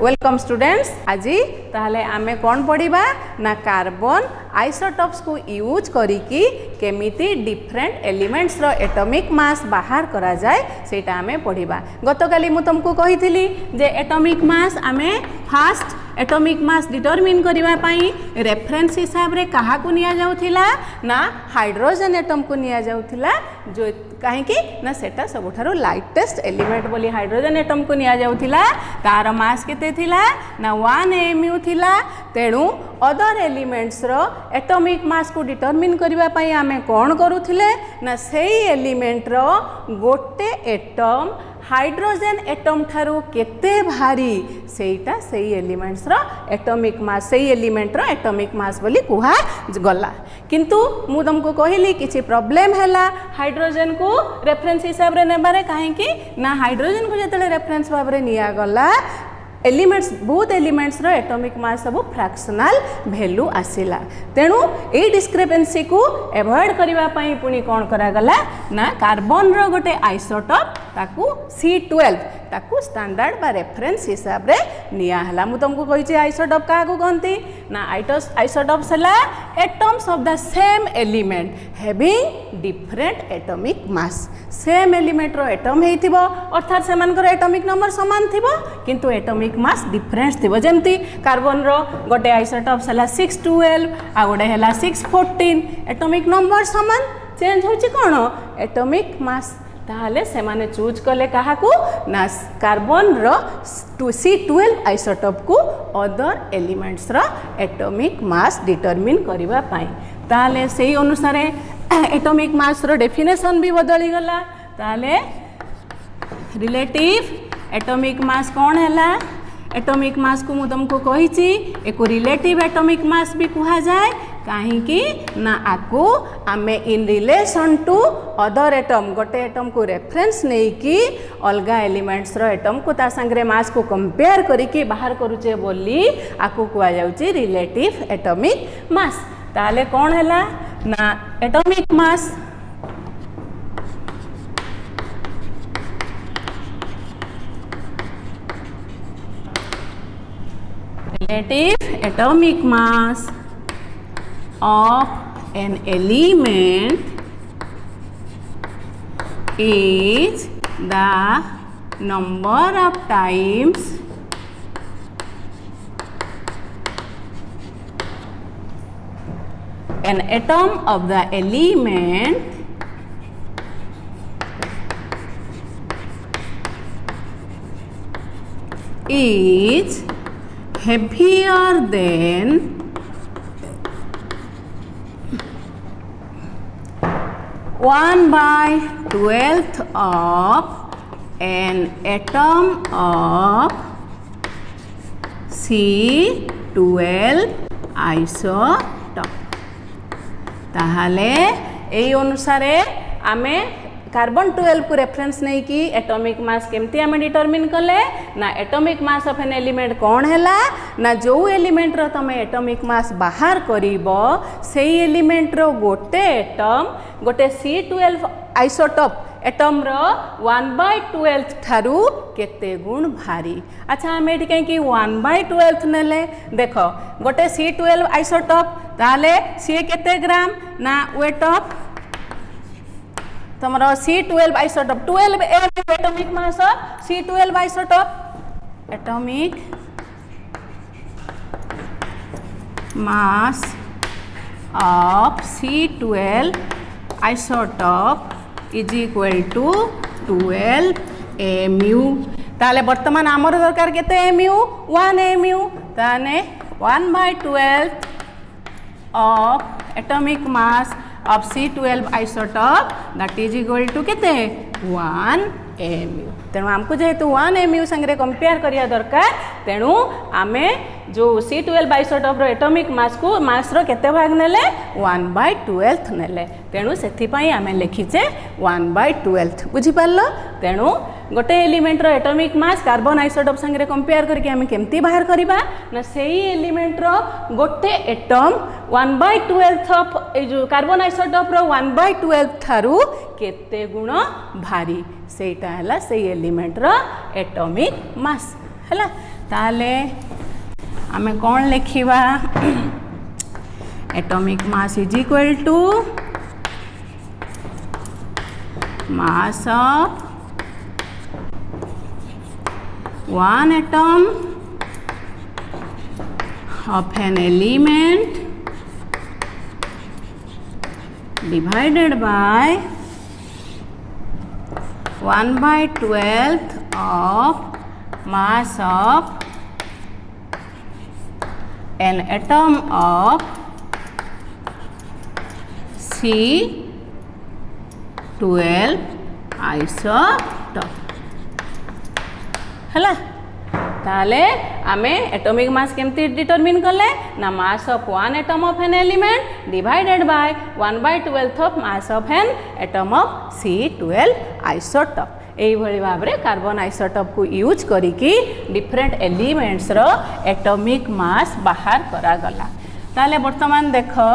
Welcome students. आज ताहले आमे कौन पढ़िबा ना कार्बन आइसोटॉप्स को यूज करिकी केमिति डिफरेंट एलिमेंट्स रो एटॉमिक मास बाहर करा जाए सेटा आमे पढ़िबा। गतकाली मु तुमको कहिथिली जे एटॉमिक मास आमे फास्ट एटॉमिक मास डिटरमिन करिबा पई रेफरेंस हिसाब रे कहा को निया जाउथिला ना हाइड्रोजन एटम को निया जाउथिला, जो कहीं ना सेटा सबुठारो लाइटेस्ट एलिमेंट बोली हाइड्रोजन एटम को निया जाउथिला। तार मास केते थिला ना 1 mu थिला। तेणु अदर एलिमेंट्स रो एटॉमिक मास को डिटरमिन करिबा पई आमे कोन करूथिले ना सेही एलिमेंट रो गोटे एटम हाइड्रोजन एटम ठारू केते भारी सेटा सेही एलिमेंट्स रो एटॉमिक मास सेही एलिमेंट रो एटॉमिक मास बोली कुहा गला। किंतु मु तुमको कहली किछि प्रॉब्लम हैला हाइड्रोजन को रेफरेंस हिसाब रे नेबारे, काहे कि ना हाइड्रोजन को जतले रेफरेंस भाव रे निया गला एलिमेंट्स बहुत एलिमेंट्स रो एटॉमिक मास सब फ्रैक्शनल वैल्यू आसिला। तेणु ए डिस्क्रिपेंसी को एवॉइड करिबा पई पुनी कोन करा गला ना कार्बन रो गोटे आइसोटॉप ताकू C12 ताकू स्टैंडर्ड बा रेफरेंस हिसाब रे निया हला। मु तुमको कहि जे आइसोटॉप का को कहंती ना आइसोटॉप्स हला atoms of the same element having different atomic mass. Same element रो एटम हेइथिबो अर्थात सेमानकर एटॉमिक नंबर समान थिबो किंतु एटॉमिक मास डिफरेंस थिबो। जेमती कार्बन रो गोटे आइसोटॉप्स हला 612 आ गोटे हला 614, एटॉमिक नंबर समान, चेंज होची कोन एटॉमिक मास। ताहले से माने चूज कले कहा को ना कार्बन रो C12 आइसोटॉप को अदर एलिमेंट्स रो एटॉमिक मास डिटरमिन करिबा पाई। ताहले सेही अनुसार एटॉमिक मास रो डेफिनेशन भी बदली गला। ताहले रिलेटिव एटॉमिक मास कौन हैला? एटॉमिक मास को मु तुमको कहिची एको रिलेटिव एटॉमिक मास भी कहा जाए, काहे कि ना आको आमे in relation to other atom गोटे एटम को रेफरेंस नहीं कि अलगा एलिमेंट्स रो एटम को ता संगे मास को कंपेयर करिके बाहर करूचे बोली आको कुआ जाउची रिलेटिव एटॉमिक मास। ताले कौन हैला ना atomic mass relative atomic mass of an element is the number of times an atom of the element is heavier than 1/12 of an atom of C12 isotope. ताहले एई अनुसारे आमे कार्बन 12 को reference नहीं कि एटॉमिक मास केमती आमे determine कले ना atomic mass of an element कौन हैला ना जो एलिमेंट रो तमे एटॉमिक मास बाहर करिवो सेही एलिमेंट रो गोटे एटम गोटे C12 आइसोटॉप एटम रो 1/12 ठारू केते गुण भारी। अच्छा आमे एठी कहीं कि 1/12 नेले देखो गोटे C12 आइसोटॉप ताले सी केते ग्राम ना वेट ऑफ तमरो C12 isotope 12 atomic mass of C12 isotope atomic mass of C12 isotope is equal to 12 mu। ताले वर्तमान आमर दरकार केते mu 1 mu ताने 1/12 of atomic mass of C12 isotope that is equal to केते 1 mu। तेणु आमको जेहेतु 1 mu संगे कंपेयर करिया दरकार तेणु आमे जो C12 आइसोटॉप रो एटॉमिक मास को मास रो केते भाग नेले 1/12 नेले। तेणु सेथि पई आमे लिखिचे 1/12 बुझी पारलो। तेणु गोटे एलिमेंट रो एटॉमिक मास कार्बन आइसोटॉप संगे कंपेयर करके आमे केमती बाहर करिबा ना सेही एलिमेंट रो गोटे एटम 1/12 ऑफ ए जो कार्बन आइसोटॉप रो 1/12 थारू केते गुण भारी सेटा हला से एलिमेंट रो एटॉमिक मास। है ताले आमे कौन लिखिबा atomic mass is equal to mass of one atom of an element divided by 1/12 of mass of an atom of C12 isotope है ताले आमे एटॉमिक मास केमती डिटरमिन कले ना mass of one atom of an element divided by 1/12 of mass of an atom of C12 isotope एई भली भाव रे कार्बन आइसोटॉप को यूज करिकी डिफरेंट एलिमेंट्स रो एटॉमिक मास बाहर करा गला ताले वर्तमान देखो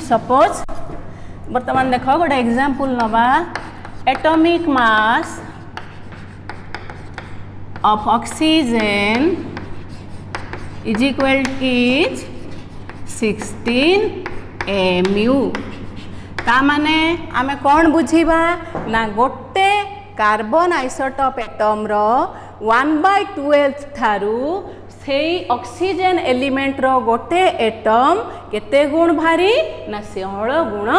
सपोज वर्तमान देखो गोटे एग्जांपल नबा atomic mass of oxygen is equal is 16 mu ता माने आमे कौन बुझीबा ना गोटे कार्बन आइसोटॉप एटम रो 1/12 थारू से ऑक्सीजन एलिमेंट रो गोटे एटम केते गुण भारी ना 16 गुण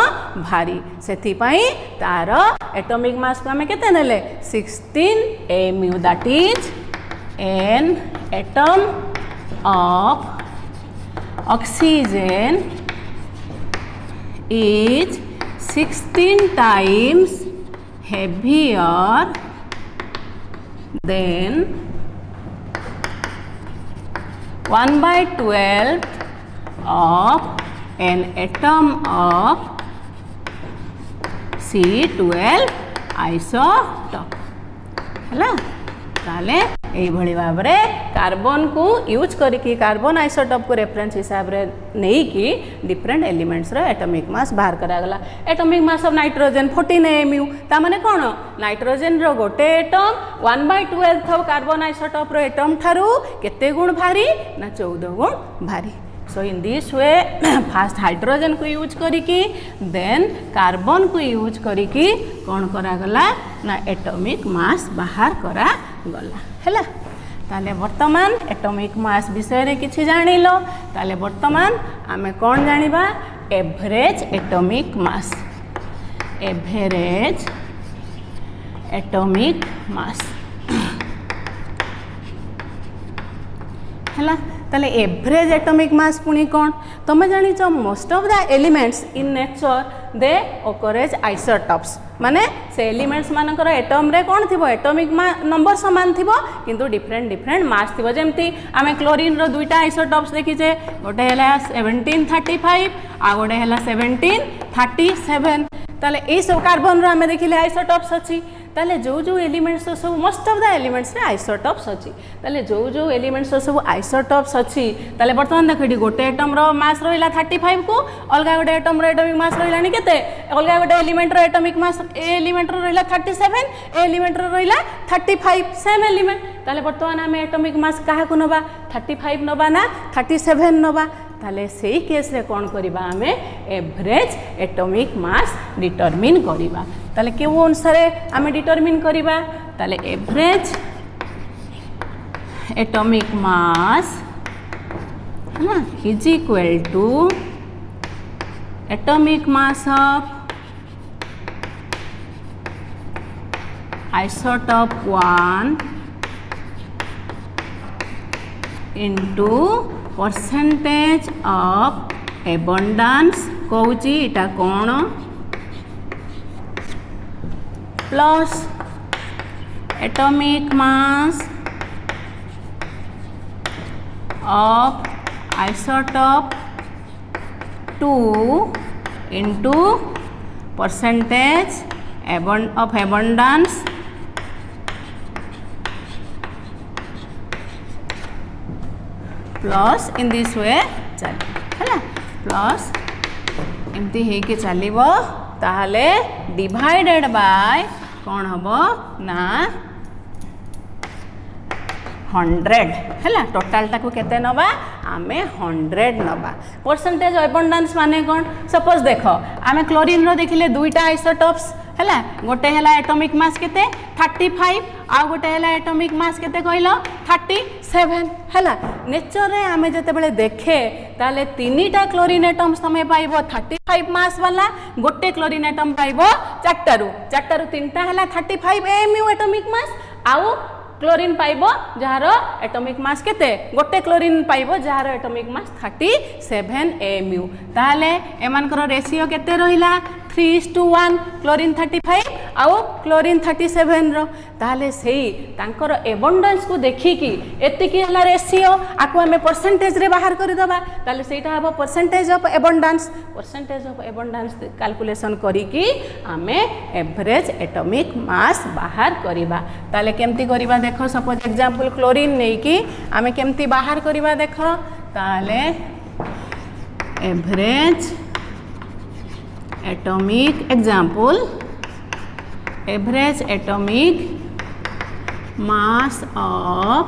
भारी सेथि पई तार एटॉमिक मास को हमें केते नेले 16 mu that is an atom of oxygen is 16 times heavier than 1/12 of an atom of C12 isotope है ताले यही भली भाव रे कार्बन को यूज करके कार्बन आइसोटॉप को रेफरेंस हिसाब रे नहीं कि डिफरेंट एलिमेंट्स रो एटॉमिक मास बाहर करा गला atomic mass of nitrogen 14 mu ता माने कोन नाइट्रोजन रो गोटे एटम 1/12 ऑफ कार्बन आइसोटॉप रो एटम थारू केते गुण भारी ना 14 गुण भारी so in this way first hydrogen को यूज करिकी देन कार्बन को यूज करिकी कौन करा गला ना एटॉमिक मास बाहर करा गला हैला ताले वर्तमान एटॉमिक मास विषय रे किछि जानिलो ताले वर्तमान आमे कौन जानिबा average atomic mass average atomic mass हैला ताले एवरेज एटॉमिक मास पुनी कौन तुम जानिच most of the elements in nature they occurs isotopes माने से एलिमेंट्स मानकर एटम रे कौन थिबो एटॉमिक नंबर समान थिबो किंतु डिफरेंट डिफरेंट मास थिबो जेमती आमे क्लोरीन रो दुईटा आइसोटॉप्स देखिजे गोटे हैला 1735 आ गोटे हैला 1737 ताले ए सब कार्बन रो आमे देखिले आइसोटॉप्स अछि ताले जो जो एलिमेंट्स सब मोस्ट ऑफ द एलिमेंट्स रे आइसोटॉप्स अछि ताले जो जो एलिमेंट्स सब आइसोटॉप्स अछि ताले वर्तमान देखिडी गोटे एटम रो मास रहिला 35 को अलगा गोटे एटम रो एटॉमिक मास रहिलानी केते अलगा गोटे एलिमेंट रो एटॉमिक मास ए एलिमेंट रो रहिला 37 ए एलिमेंट रो रहिला 35 सेम एलिमेंट ताले वर्तमान आमे एटॉमिक मास काहा को नबा 35 नबा ना 37 नबा ताले सेही केस रे कोन करिबा आमे एवरेज एटॉमिक मास डिटरमिन करिबा ताले केउ अनुसार आमे डिटरमिन करिबा ताले एवरेज एटॉमिक मास है ना is equal to atomic mass of isotope 1 into percentage of abundance कहूची इटा कौन plus atomic mass of isotope 2 into percentage of abundance plus in this way चल है प्लस एमती हे के चलिबो ताहले डिवाइडेड बाय कौन हबो ना 100 है टोटाल टाको केते नबा आमे 100 नबा परसेंटेज अबंडेंस माने कोन सपोज देखो आमे क्लोरीन रो देखिले दुईटा आइसोटोप्स है गोटे है एटॉमिक मास केते 35 आ गोटे है एटॉमिक मास केते कहलो 37 है नेचर रे आमे जते बेले देखे ताले तीनटा क्लोरीन एटम्स तमे पाइबो 35 मास वाला गोटे क्लोरीन एटम पाइबो चारटारू तीनटा है 35 एमयू एटॉमिक मास आउ क्लोरीन पाइबो जार एटॉमिक मास केते गोटे क्लोरीन पाइबो जार एटॉमिक मास 37 एमयू ताले एमानकर रेशियो केते रहिला 3:1 क्लोरीन 35 आउ क्लोरीन 37 रो ताले सेही तांकर एबंडेंस को देखिकी एतिकी हला रेशियो आकु हमें परसेंटेज रे बाहर करि दबा ताले सेटा हबो परसेंटेज ऑफ एबंडेंस कैलकुलेशन करिकी हमें एवरेज एटॉमिक मास बाहर करिबा ताले केमती करिबा देखो सपोज एग्जांपल क्लोरीन नै कि हमें केमती बाहर करिबा देखो ताले average atomic example average atomic mass of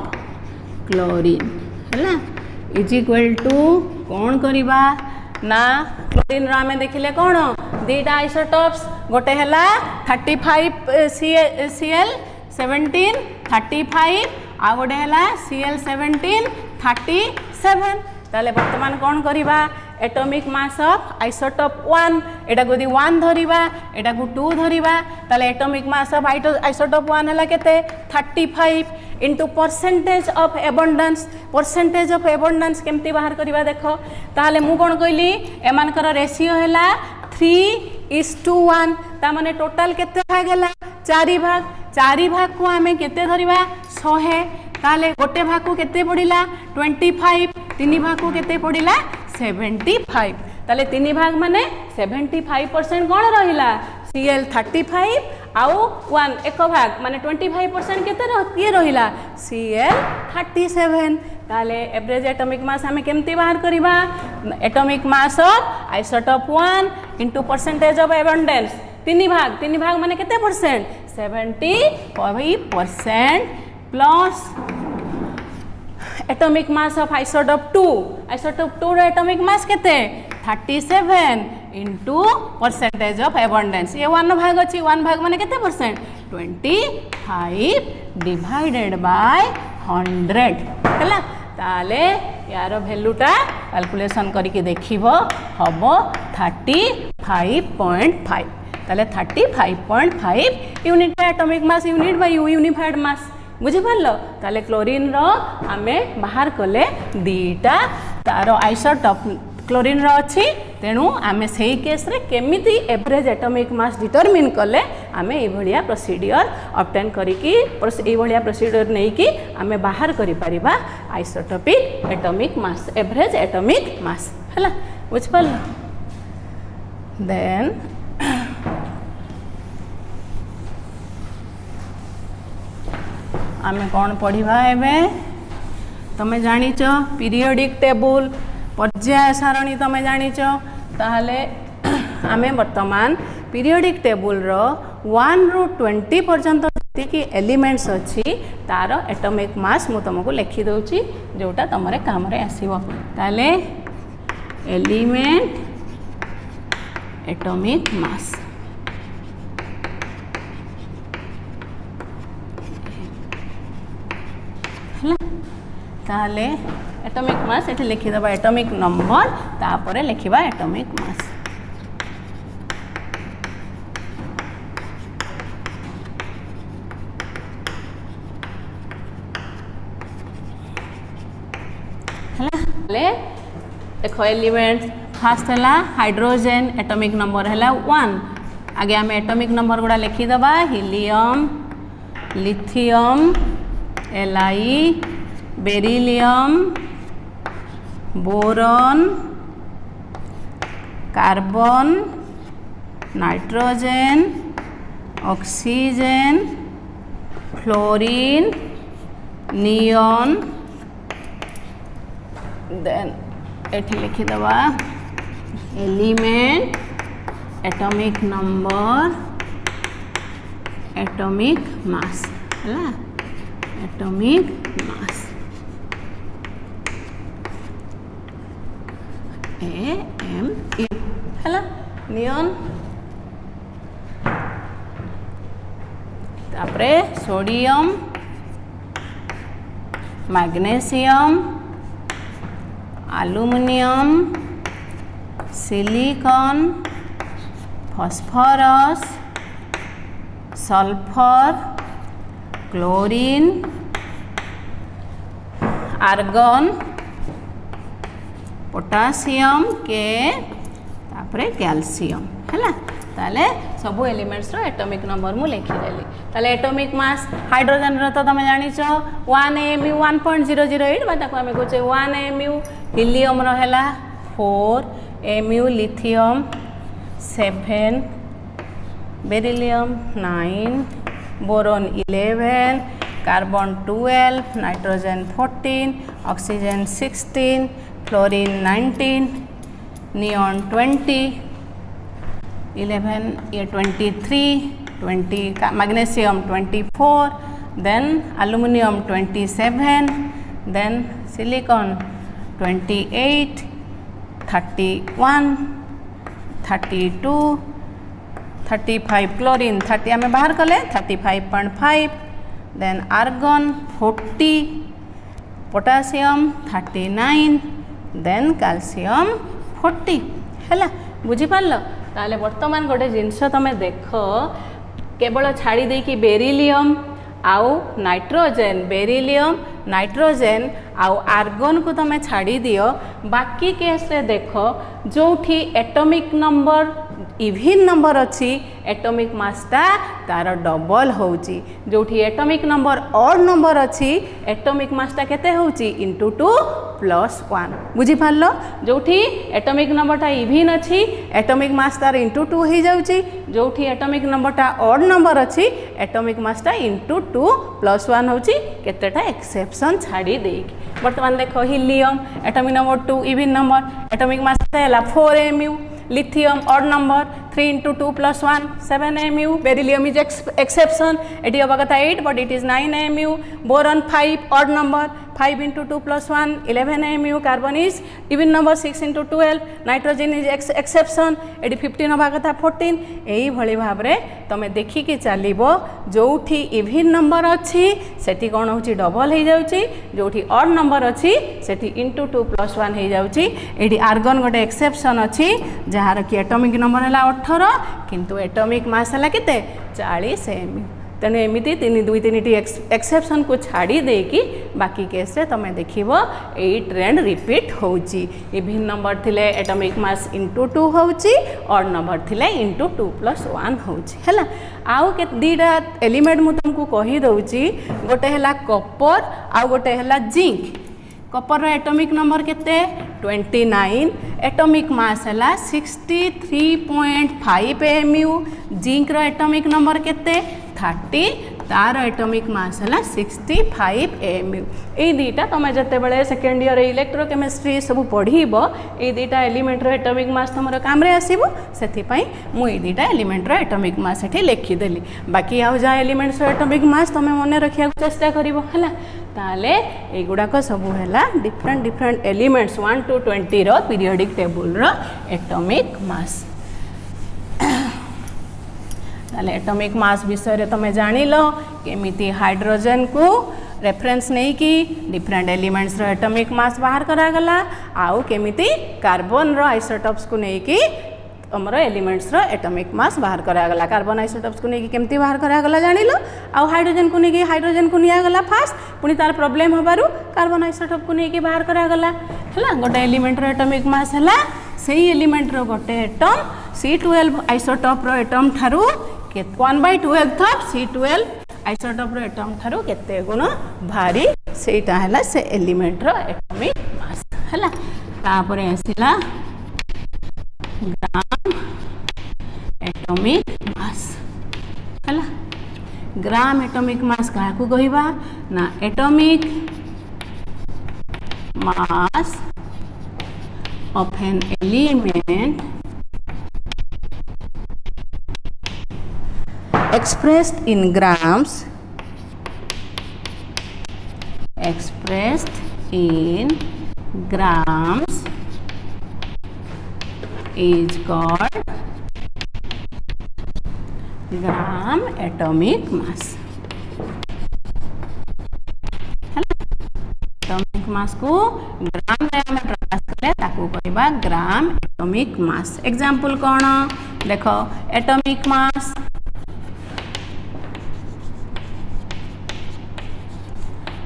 chlorine है इज इक्वल टू कौन करिबा ना क्लोरीन रा में देखिले कौन दीटा आइसोटोप्स गोटे हैला 35 Cl 17 35 आ गोटे हैला Cl 17 37 ताले वर्तमान कौन करिबा एटॉमिक मास ऑफ आइसोटोप 1 एटा गोदी 1 धरिबा एटा को 2 धरिबा ताले एटॉमिक मास ऑफ आइसोटोप 1 हला केते 35 इनटू परसेंटेज ऑफ एबंडेंस केमती बाहर करिबा देखो ताले मु कोन कहली एमानकर रेशियो हला 3:1 ता माने टोटल केते भाग हला 4 भाग को आमे केते धरिबा 100 ताले गोटे भाग को केते पडिला 25 तीन भाग को केते पडिला 75 ताले तीन भाग माने 75% कौन रहिला Cl 35 आउ 1 एक भाग माने 25% केते ये रहिला Cl 37 ताले एवरेज एटॉमिक मास हमें केमती बाहर करिबा atomic mass of isotope 1 into percentage of abundance तीन भाग माने केते percent 75% plus atomic mass of isotope 2 रो एटॉमिक मास केते 37 इनटू परसेंटेज ऑफ एबंडेंस ये 1 भाग अछि 1 भाग माने केते परसेंट 25 डिवाइडेड बाय 100 हला ताले यार वैल्यूटा कैलकुलेशन करके देखिबो हबो 35.5 ताले 35.5 unit atomic mass unit by unified mass बुझी पारलो ताले क्लोरीन रो आमे बाहर कले दीटा तारो आइसोटोप क्लोरीन रो अछि तेनु आमे सेही केस रे केमिति एवरेज एटॉमिक मास डिटरमिन कले आमे ए भलिया प्रोसीजर ऑब्टेन करिकी ए भलिया प्रोसीजर नै कि आमे बाहर करि परिबा isotopic atomic mass average atomic mass हला बुझ पारलो देन आमे कौन पढ़ा एवं तमें जाच पीरियोडिक टेबुल पर्याय सारणी तमें जाच ताहले आमे वर्तमान पीरियोडिक टेबुल रो 1 ରୁ 20 पर्यंत जी एलिमेंट्स अच्छी तार एटॉमिक मास मु तुमको लिखि दउची जोटा तुमरे काम रे आसीबो ताले एलिमेंट एटॉमिक मास ताले एटॉमिक मास एठी लिखि दबा एटॉमिक नंबर तापरे लिखिबा एटॉमिक मास हला देखो एलिमेंट फास्ट हला हाइड्रोजन एटॉमिक नंबर हला 1 आगे हमें एटॉमिक नंबर गुड़ा लिखि दबा helium lithium Li beryllium boron carbon nitrogen oxygen fluorine neon then एठी लिखि दबा element atomic number atomic mass हला एटॉमिक मास AMU है नियन तापरे sodium magnesium aluminium silicon phosphorus sulphur chlorine argon potassium के तापरे कैल्शियम है ताले सब एलिमेंट्स रो एटॉमिक नंबर मु लिखिदेली ताले एटॉमिक मास हाइड्रोजन रो तो तुम जानिछ 1 AMU 1.008 बा ताको हमें कहचे 1 AMU हीलियम रो हैला 4 AMU lithium 7 beryllium 9 boron 11 carbon 12 nitrogen 14 oxygen 16 fluorine 19 neon 20 11 ये 23 20 magnesium 24 then aluminium 27 then silicon 28 31 32 35 chlorine 30 आम बाहर कले 35.5 then argon 40 potassium 39 then calcium 40 है बुझी पारल ताले वर्तमान गोटे जिनस तुम देख केवल छाड़ी दे कि बेरिलियम आउ नाइट्रोजेन बेरिलियम नाइट्रोजेन आउ आर्गन को तुम छाड़ी दियो बाकी केस रे देख जो एटॉमिक नंबर इवन नंबर अच्छी एटॉमिक मासटा तार डबल होउची जोठी एटॉमिक नंबर ऑड नंबर अच्छी एटॉमिक मासटा केते होउची इंटू 2 प्लस 1 बुझी पारलो जोठी एटॉमिक नंबरटा इवन अच्छी एटॉमिक मास तार इंटू 2 हो जाउची जोठी एटॉमिक नंबरटा ऑड नंबर अच्छी एटॉमिक मासटा इंटू 2 प्लस 1 होउची केतेटा एक्सेप्शन छाड़ी देकी वर्तमान देखो helium atomic number 2 even number atomic mass हैला 4 AMU lithium odd number 3 into 2 plus 1 7 AMU beryllium is exception it is 8 but it is 9 AMU boron 5 odd number 5 into 2 plus 1 11 AMU carbon is even number 6 into 12 nitrogen is exception it 15 होबा कथा 14 एही भली भाबरे तमे देखि के चलिबो जोठी even number अछि सेठी कोन होची double हे जाउची जोठी ऑड नंबर अछि सेठी into 2 plus 1 हे जाउची एडी आर्गन गोटे एक्सेप्शन अछि जहार कि एटॉमिक नंबर हला 18 किंतु एटॉमिक मास हला केते 40 AMU तेणु एमती 2-3 एक्सेप्शन को छाड़ी देकी बाकी केस रे तमे देखिबो एई ट्रेंड रिपीट होउची इवन नंबर थिले एटॉमिक मास इंटू 2 होउची ऑड नंबर थिले इंटू 2 प्लस 1 होउची हैला आउ के दीटा एलिमेंट मु तुमको कहि दउची गोटे हला कॉपर आउ गोटे हला जिंक कॉपर रो एटॉमिक नंबर केते 29 एटॉमिक मास हला 63.5 AMU जिंक रो एटॉमिक नंबर केते 30 तार एटॉमिक मास हला 65 AMU ए दीटा तुम जते बेले सेकेंड ईयर इलेक्ट्रोकेमिस्ट्री सब पढ़ीबो ए दीटा एलिमेंट रो एटॉमिक मास तुमरो काम रे आसीबो सेथि पई मु ए दीटा एलिमेंट रो एटॉमिक मास एठी लिखि देली बाकी आउ जा एलिमेंट्स रो एटॉमिक मास तुम मने रखिया चेष्टा करिवो हला ताले ए गुडा को सब हैला डिफरेंट एलिमेंट्स 1 to 20 रो पीरियोडिक टेबल रो एटॉमिक मास ताले एटॉमिक मास विषय रे तमे जानि लो केमिति हाइड्रोजन को रेफरेंस नहीं कि डिफरेंट एलिमेंट्स रो एटॉमिक मास बाहर करा गला आउ केमिति कार्बन रो आइसोटॉप्स को नहीं कि हमरो एलिमेंट्स रो एटॉमिक मास बाहर करा गला कार्बन आइसोटॉप्स को नहीं कि केमिति बाहर करा गला जानि लो आउ हाइड्रोजन को नहीं कि हाइड्रोजन को निया गला फास्ट पुनी तार प्रॉब्लम होबारु कार्बन आइसोटॉप को नहीं कि बाहर करा गला हला गोटे एलिमेंट रो एटॉमिक मास हला सेही एलिमेंट रो गोटे एटम C12 आइसोटॉप रो एटम थारु 1/12 ऑफ C12 आइसोटॉप रो एटम थारु केते गुण भारी सेटा हला से एलिमेंट रो एटॉमिक मास हला तापरे आसिला ग्राम एटॉमिक मास हला ग्राम एटॉमिक मास काहाकू कहिबा ना atomic mass of an element expressed in grams in grams is called gram atomic mass. Atomic mass को ग्राम रे हम प्रकाश कले ताकू कहबा ग्राम एटॉमिक मास। एग्जांपल कोन देखो atomic mass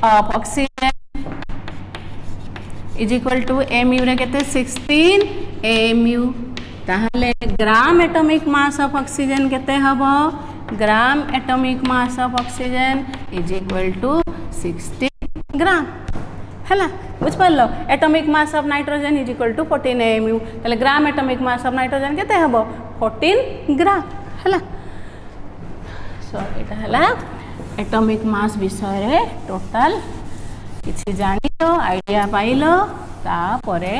of oxygen is equal to mu रे केते 16 mu। ताहले gram atomic mass of oxygen केते हबो gram atomic mass of oxygen is equal to 16 gram हैला बुझ पारलो। Atomic mass of nitrogen is equal to 14 mu। ताहले gram atomic mass of nitrogen केते हबो 14 ग्राम हैला। सो एटा हैला एटॉमिक मास विषय रे टोटल किछि जानिलो आइडिया पाइलो। तापरे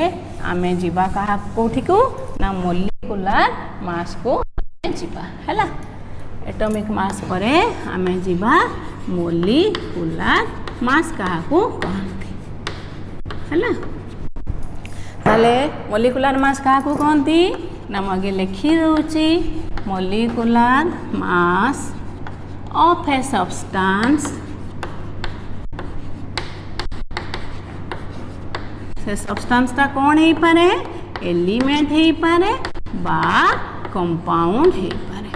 आमे जीवा कहा कोठी को ना मोलिकुलर मास को जीवा हैला। एटॉमिक मास परे आमे जीवा मोलिकुलर मास कहा को कहंती हैला। ताले मोलिकुलर मास कहा को कहंती ना मगे लिखि दोची molecular mass of a substance से सब्सटेंस ता कौन है पारे एलिमेंट है पारे बा कंपाउंड है पारे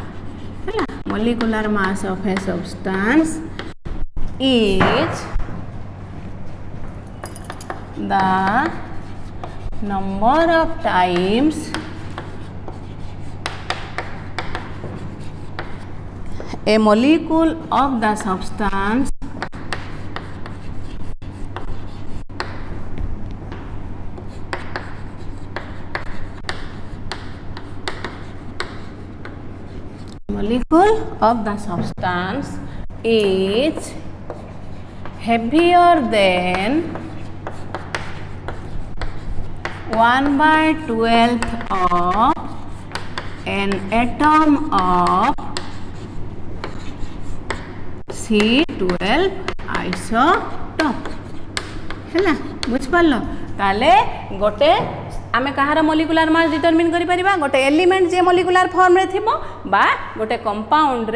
हैला। Molecular mass of a substance is the number of times a molecule of the substance is heavier than 1/12 of an atom of C12 isotope हैला बुझ पारलो। ताले गोटे आमे कहार मोलिकुलर मास डिटरमिन करि परिबा गोटे एलिमेंट जे मोलिकुलर फॉर्म रे थिबो बा गोटे कंपाउंड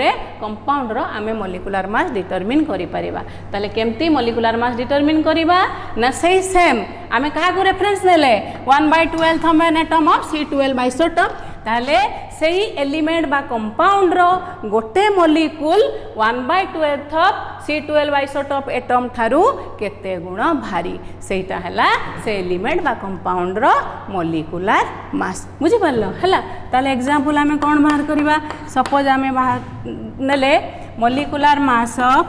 रो आमे मोलिकुलर मास डिटरमिन करि परिबा। ताले केमती मोलिकुलर मास डिटरमिन करिबा ना सही सेम आमे कहा को रेफरेंस नेले 1/12 of an atom of C12 isotope. ताले सही एलिमेंट बा कंपाउंड रो गोटे molecule 1/12 of C12 isotope atom थारु केते गुण भारी सेटा हला से एलिमेंट बा कंपाउंड रो मोलिकुलर मास बुझि पारलो हला। ताले एग्जांपल आमे कोन बाहर करिबा सपोज आमे बाहर नेले मोलिकुलर मास ऑफ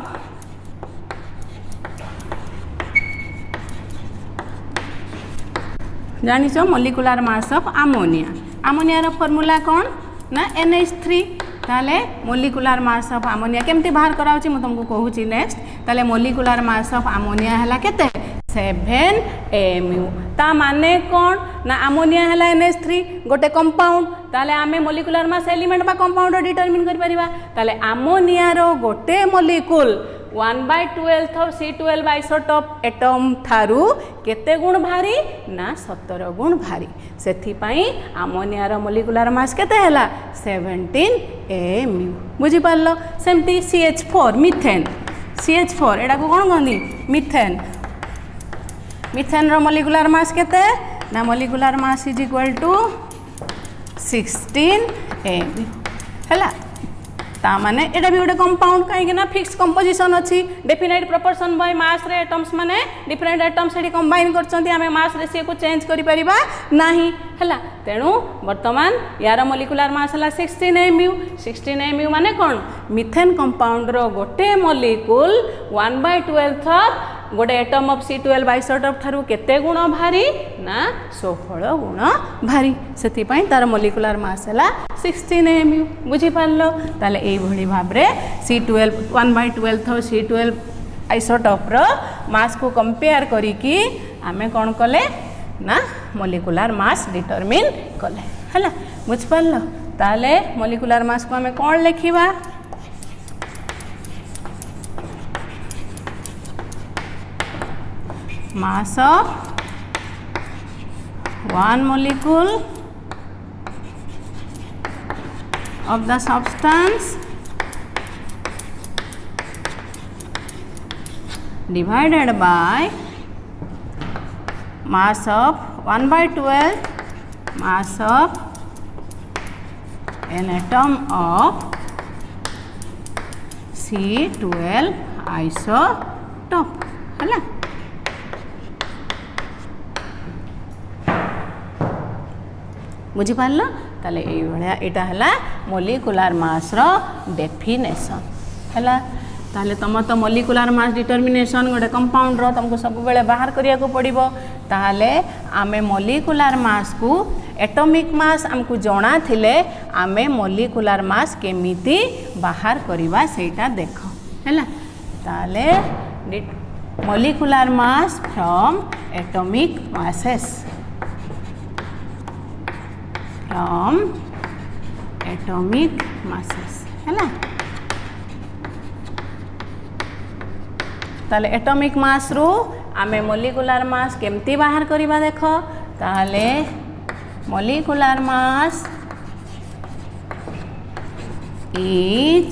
जानी छो molecular mass of ammonia. Ammonia रो फार्मूला कोन ना NH3। ताले मोलिकुलर मास ऑफ अमोनिया केमती बाहर कराउची म तुमको कहूची नेक्स्ट। ताले मोलिकुलर मास ऑफ अमोनिया हला केते 7 mu। ता माने कोन ना अमोनिया हला NH3 गोटे कंपाउंड। ताले आमे मोलिकुलर मास एलिमेंट बा कंपाउंड डिटरमिन करि परिबा। ताले अमोनिया रो गोटे molecule 1/12 of C12 isotope atom थारु केते गुण भारी ना 17 गुण भारी। सेथि पई अमोनिया रो मोलिकुलर मास केते हला 17 mu बुझि पारलो। सेमती CH4 मिथेन CH4 एडा को कोन गंदी मिथेन। मिथेन रो मोलिकुलर मास केते ना molecular mass is equal to 16 mu हला। ता माने एटा भी गोटे कंपाउंड कहीं ना फिक्स कंपोजिशन अच्छी डेफिनाइट प्रोपोर्शन बाय मास रे एटम्स माने डिफरेंट एटम्स एडी कंबाइन करछंती आमे मास रेशियो को चेंज करि परिबा नाही हला। तेणु वर्तमान यार मोलिकुलर मास हला 16 mu। 16 mu माने कोन मिथेन कंपाउंड रो गोटे मोलिकुल 1/12 ऑफ गोटे atom of C12 isotope Tharu केते गुण भारी ना 16 गुण भारी। सेति पई तार मोलिकुलर मास हला 16 mu बुझि पारलो। ताले एई भली भाबरे C12 1/12 ऑफ C12 आइसोटोप रो मास को कंपेयर करी कि आमे कोन कले ना मोलिकुलर मास डिटरमिन कले हला बुझ पारलो। ताले मोलिकुलर मास को आमे कोन लिखिबा mass of one molecule of the substance divided by mass of 1/12 mass of an atom of C12 isotope है बुझिपार ताले यहाँ है मोलिकुलार मास रो डेफिनेशन है ताले तुम तो मोलिकुलार मास डिटर्मिनेशन गोटे कंपाउंड रो तुमको सब बेले बाहर करिया को पड़िबो ताले आमे मोलिकुलार मास को एटॉमिक मास आमको जଣା थिले आमे मोलिकुलार मास केमिति बाहर करिबा सेटा देखो है ताले molecular mass from atomic masses from atomic masses है ताले एटॉमिक मास रू आमे मोलिकुलार मास केमती बाहर करिबा देखो ताले molecular mass is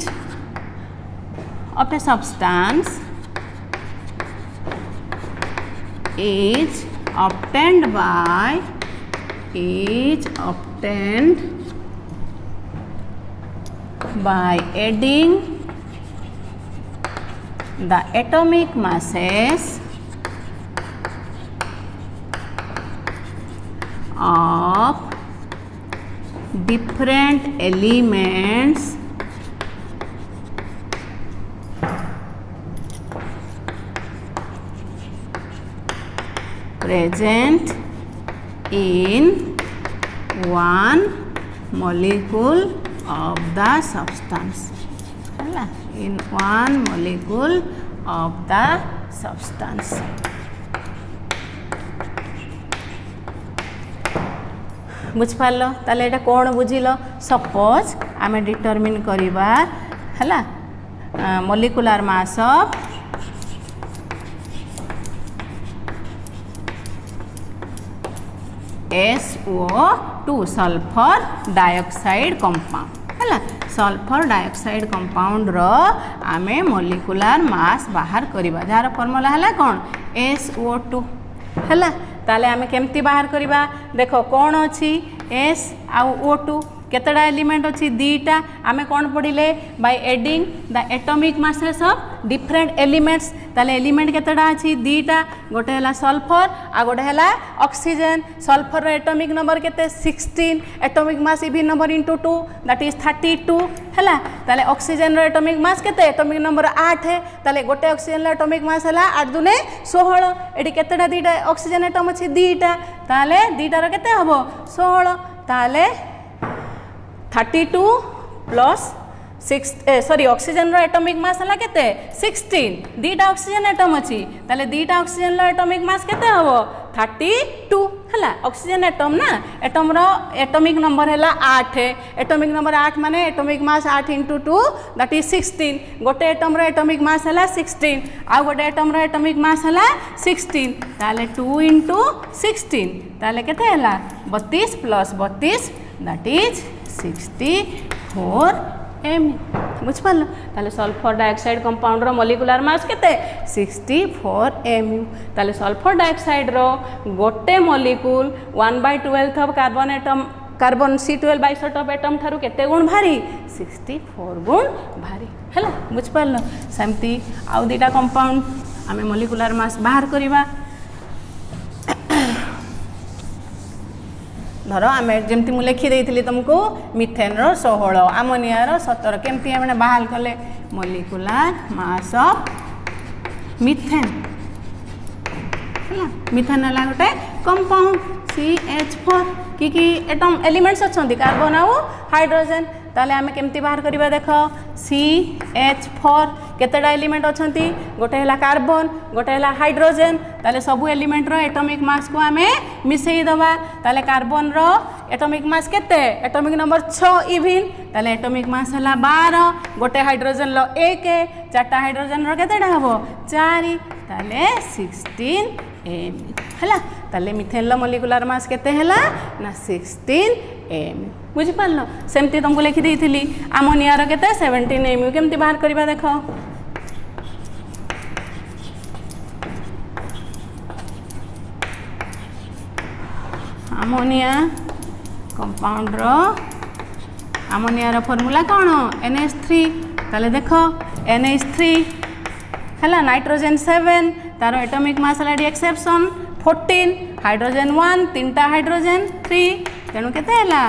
of a substance is obtained by adding the atomic masses of different elements present in one molecule of the substance in one molecule of the substance बुझिपार ताले एटा कौन बुझिल सपोज आमे डिटरमिन करिबा हला molecular mass of SO2 sulphur dioxide compound है sulphur dioxide compound रो आमे मोलिकुलार मास बाहर करिबा जार फॉर्मूला है कौन SO2 है ताले आमे केमती बाहर करिबा देखो कौन अच्छी S आउ O2 केतटा एलिमेंट अच्छी दीटा आमे कौन पढ़िले by adding the atomic masses of different elements ताले एलिमेंट केतटा अच्छी दीटा गोटे है सल्फर आ गोटे है ऑक्सीजन सल्फर रो एटॉमिक नंबर केते 16 atomic mass even number into 2 that is 32 है ताले ऑक्सीजन रो एटॉमिक मास केते एटॉमिक नंबर 8 है ताले गोटे ऑक्सीजन रो एटॉमिक मास है 8 दुने 16 एटी केतटा दीटा ऑक्सीजन एटम अच्छी दीटा ताले दीटा रो केते हबो 16 ताले 32 प्लस 6 ऑक्सीजन रो एटॉमिक मास है केते 16 दीटा ऑक्सीजन एटम अच्छी ताले दीटा ऑक्सीजन रो एटॉमिक मास केते हबो 32 है ऑक्सीजन एटम ना एटम रो एटॉमिक नंबर है 8 है एटॉमिक नंबर 8 माने atomic mass 8 into 2 that is 16 गोटे एटम रो एटॉमिक मास है 16 आ गोटे एटम रो एटॉमिक मास है 16 ताले 2 इंटू 16 ताले केते है 32 प्लस 32 दैट इज 64 एम बुझिपार ताले सल्फर डाइऑक्साइड कंपाउंड रो मोलिकुलर मास केते 64 mu ताले सल्फर डाइऑक्साइड रो गोटे molecule 1/12 of carbon atom carbon C12 isotope atom ठारू केते गुण भारी 64 गुण भारी है बुझिपार सेमती आउ दीटा कंपाउंड आमे मोलिकुलर मास बाहर करिबा धर आम जमती मुझे लिखी देती तुमको मिथेन रो 16 आमोनिया रो 17 केमती मैंने बाहर कले मोलिकुलार मास ऑफ मिथेन है मिथेन है गोटे कंपाउंड CH4 कि एटम एलिमेंट्स अच्छा कार्बन आउ हाइड्रोजन ताले आमे केमती बाहर करिबा देखो CH4 केतेडा एलिमेंट अच्छा गोटे है कार्बन गोटे है हाइड्रोजन ताले सबू एलिमेंट रो एटॉमिक मास को आमे मिसई दबा ताले कार्बन रो एटॉमिक मास केते एटॉमिक नंबर 6 इवन ताले एटॉमिक मास है 12 गोटे हाइड्रोजन लो 1 चारटा हाइड्रोजन रो केतेडा हबो 4 ताले 16 mu हैला ताले मिथेन लो मोलिकुलर मास केते हैला ना 16 mu बुझि पारलो सेमती तुमको लिखि देइथिली अमोनिया रो केते 17 mu केमती बाहर करबा देखो अमोनिया कंपाउंड रो अमोनिया रो फार्मूला कौन NH3 ताले देखो NH3 हैला नाइट्रोजन 7 तार एटॉमिक मास है एक्सेप्शन 14 हाइड्रोजन 1 तीनटा हाइड्रोजन 3 तेणु केते हैला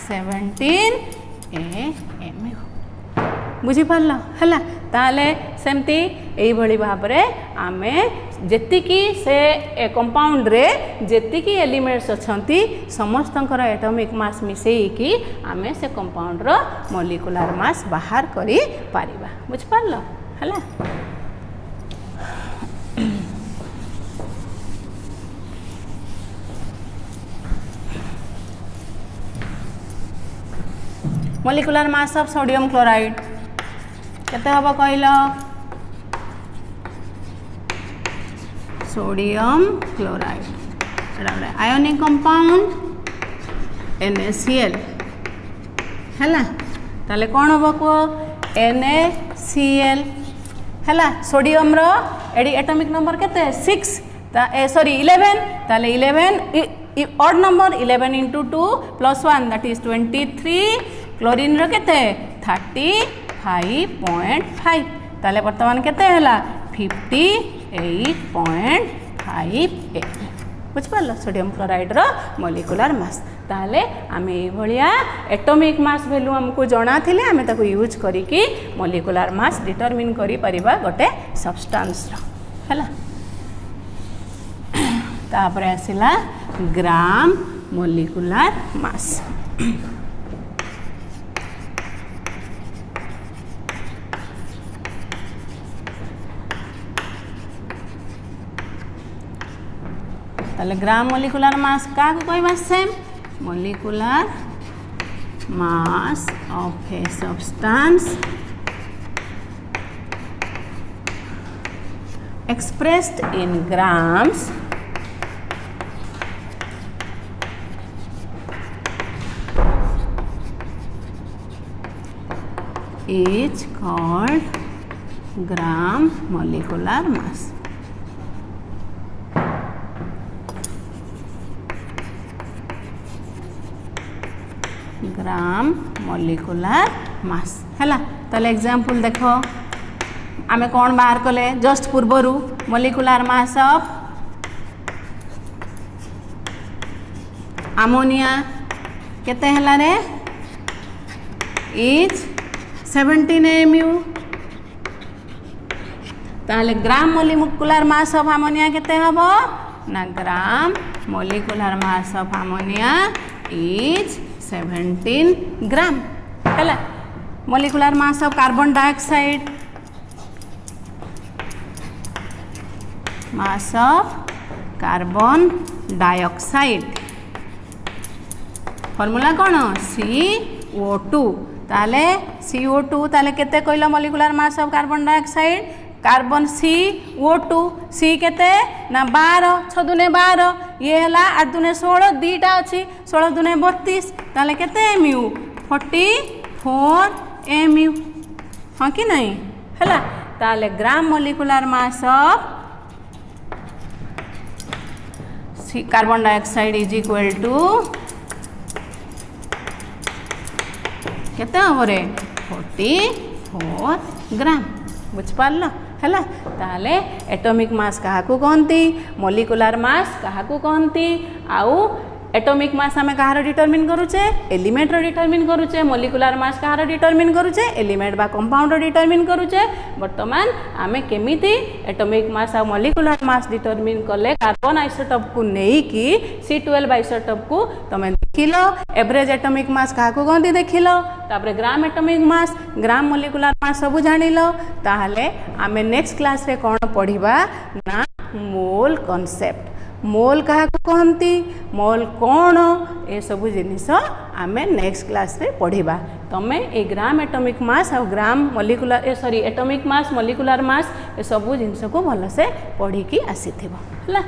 17 mu बुझी पारलो हैला ताले सेमती एई भली भाबरे आमे जेतिकी से कंपाउंड रे जेतिकी एलिमेंट्स अछंती समस्तंकर एटॉमिक मास मिसेई की आमे से कंपाउंड रो मॉलिक्यूलर मास बाहर करी पारिबा बुझ पारलो हैला molecular mass of sodium chloride केते हबो कहलो sodium chloride ionic compound NaCl हैला ताले कोन हबो को NaCl हैला सोडियम रो एडी एटॉमिक नंबर केते 6 सॉरी 11 ताले 11 odd number 11 into 2 plus 1 that is 23 chlorine रो केते 35.5 ताले वर्तमान केते हैला 58.58 बुझ पारलो सोडियम क्लोराइड रो मॉलिक्यूलर मास ताले आमे ए भलिया एटॉमिक मास वैल्यू हमको जणा थिले आमे ताको यूज करी कि मॉलिक्यूलर मास डिटरमिन करी परिबा गोटे सब्सटेंस रो हैला तापर आसिला ग्राम मॉलिक्यूलर मास ताले ग्राम मॉलिक्यूलर मास का कहबा same molecular mass of a substance expressed in grams is called gram molecular mass. Gram molecular mass हैला ताले एग्जांपल देखो आमे कौन बाहर कले जस्ट पूर्वरु मॉलिक्यूलर मास ऑफ अमोनिया केते हैला रे इज 17 mu ताले gram molecular mass of ammonia केते हबो ना gram molecular mass of ammonia is 17 gram हैला molecular mass of carbon dioxide mass of carbon dioxide formula कौन CO2 ताले CO2 ताले केते कहला molecular mass of carbon dioxide carbon CO2 C केते ना 12 6 दुने 12 ये हला 8 दुने 16 दीटा अछि 16 दुने 32 ताले केते mu 44 mu हां कि नहीं हला ताले gram molecular mass of carbon dioxide is equal to केते हमरे 44 ग्राम बुझ पारलो हैला ताले एटॉमिक मास काहाकू कहंती मॉलिक्यूलर मास काहाकू कहंती आउ एटॉमिक मास आमे कहार डिटरमिन करूचे एलिमेंट रो डिटरमिन करूचे मॉलिक्यूलर मास कहार डिटरमिन करूचे एलिमेंट बा कंपाउंड रो डिटरमिन करूचे वर्तमान आमे केमिति एटॉमिक मास आ मॉलिक्यूलर मास डिटरमिन करले कार्बन आइसोटोप को नेई की C12 आइसोटोप को तमे देखिलो एवरेज एटॉमिक मास काहाकू कहंती देखिलो तापरे ग्राम एटॉमिक मास ग्राम मॉलिक्यूलर मास सब जानिलो ताहले आमे नेक्स्ट क्लास रे कोन पढिबा ना मोल कांसेप्ट मोल क्या कहती मोल कौन ए सब जिनिस आमे नेक्स्ट क्लास रे पढ़िबा तमे ए ग्राम एटॉमिक मास और gram molecular sorry atomic mass molecular mass ए सब जिनिस को भल से पढ़ी की आसीथिबो हला।